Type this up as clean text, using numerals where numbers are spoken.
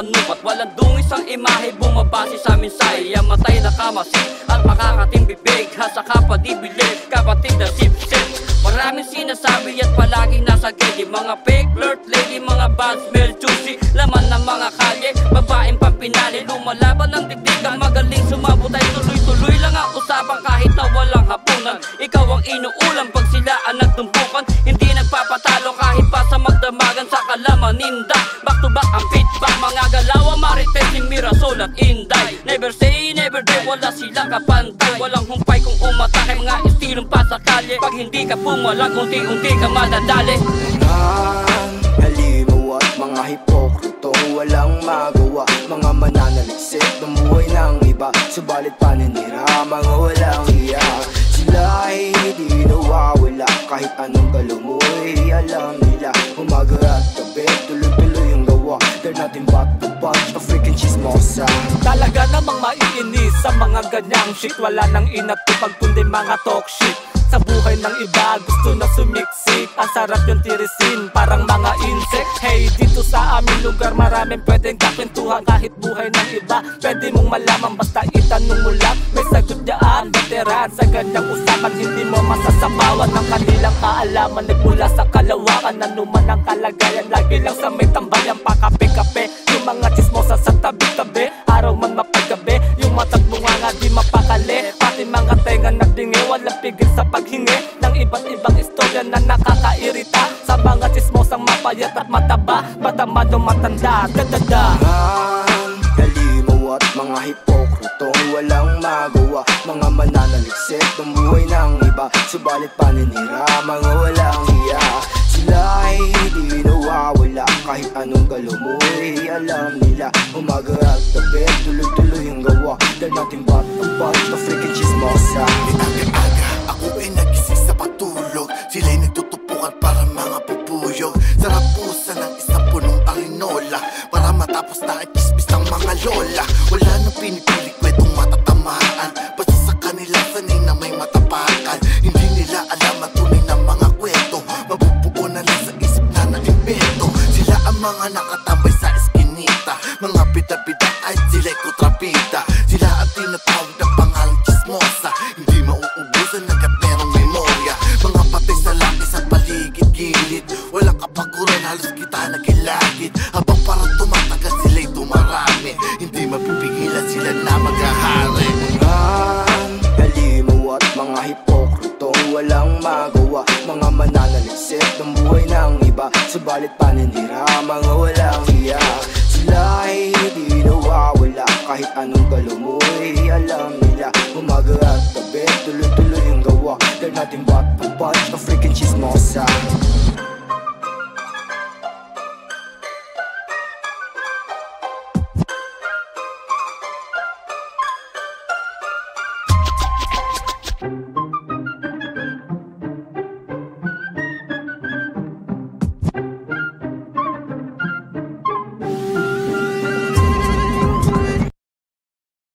panukat. Walang dungis ang imahe, bumabase sa mensahe. Matay na kamasin at makakating bibig, hasaka pa dibilig, kapatid na sip-sip. Maraming sinasabi at palaging nasa gede. Mga fake flirt lady, mga bad smell juicy, laman ng mga kalye, babaeng pampinali. Lumalaban ng dibdigan, magaling sumabutay. Tuloy-tuloy lang ang usapan kahit na walang hapunan. Ikaw ang inuulam pag sila ang nagtumpukan. Hindi nagpapatalo kahit pa sa magdamagan sa kalamaninda. Back to back ang feedback, mga galaw marites ni Mirasol at Inday. Never say never do, wala silang kapantay. Walang humpay kung umatake, mga estilong pa sa kalye. Pag hindi ka pumalag, unti-unti ka madadali. Halimaw at mga hipokritong walang magawa, mga mananaliksik ng buhay ng iba, subalit paninira, mga walang iya. Sila ay hindi nawawala kahit anong galaw mo ay alam nila. Umaga at gabi, tuloy-tuloy ang gawa. They're nothing but a bunch of freaking chismosa. Talaga namang maiinis sa mga ganyang shit. Wala nang inatupag kundi mga talk shit. Sa buhay ng iba gusto na sumiksik. Ang sarap yung tirisin, parang mga insect. Hey, dito sa aming lugar maraming pwedeng kakwentuhan. Kahit buhay ng iba pwede mong malaman, basta itanong mo lang. May sagot dyan, veteran sa ganyang usapan. Hindi mo masasapawan ng kanilang kaalaman. Nagmula sa kalawakan, nanuman ang kalagayan. Lagi lang sa may tambayan, pakape-kape. Yung mga chismosa sa tabi-tabi, araw man mapagabi. Yung matag bunga nga di mapakali. Pati mga tenga nagdingi, walang pigil sa paghingi ng iba't ibang istorya na nakakairita. Sa mga chismosang mapayat at mataba, matama o matanda, dadada. Halimaw at mga hipokritong walang magawa, mga mananaliksik ng buhay ng iba, subalit paninira, mga walang iya. Sila ay hindi nawawala kahit anong galaw mo ay alam nila. Umaga at gabi, tuloy-tuloy ang gawa. They're nothing but a bunch of freaking chismosa. Aga-aga, ako ay nagising sa patulog. Sila'y nagtutupukan para mga pupuyog. Sarap pusa ng isang punong arinola, para matapos na ang kismis ng mga lola. Wala nang pinipili kwetong matatamaan, basta sa kanila sanay na may matapakan. Hindi nila alam ang tunay ng mga kwento, mabubuo na lang sa isip na na-invento. Sila ang mga nakatambay sa eskinita, mga bida-bida ay sila'y kutrapita. Sila ang tinatawag na pangalang chismosa, hindi mauubusan agad merong memorya. Mga patay sa langit sa paligid-gilid, walang kapaguran, halos kita nagilagid. Habang parang tumatagal sila'y tumarami, hindi mapipigilan sila na maghahari. Halimaw at mga hipokritong walang magawa, mga mananaliksik ng buhay ng iba, subalit paninira, mga walang iya. Sila ay hindi nawawala kahit anong galaw mo ay alam nila. Umaga at gabi, tuloy-tuloy ang gawa. They're nothing but a bunch of freaking chismosa.